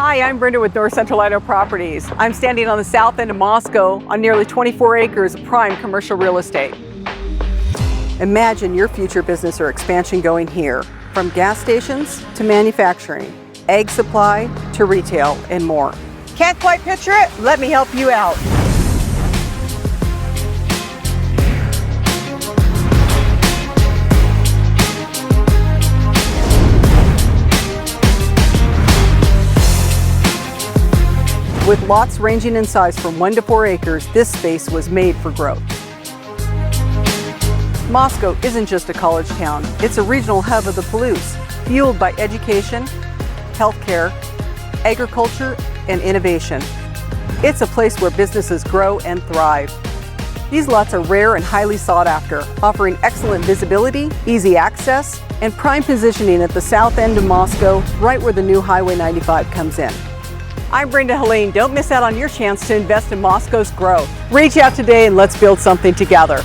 Hi, I'm Brenda with North Central Idaho Properties. I'm standing on the south end of Moscow on nearly 24 acres of prime commercial real estate. Imagine your future business or expansion going here, from gas stations to manufacturing, ag supply to retail, and more. Can't quite picture it? Let me help you out. With lots ranging in size from 1 to 4 acres, this space was made for growth. Moscow isn't just a college town, it's a regional hub of the Palouse, fueled by education, healthcare, agriculture, and innovation. It's a place where businesses grow and thrive. These lots are rare and highly sought after, offering excellent visibility, easy access, and prime positioning at the south end of Moscow, right where the new Highway 95 comes in. I'm Brenda Helene. Don't miss out on your chance to invest in Moscow's growth. Reach out today and let's build something together.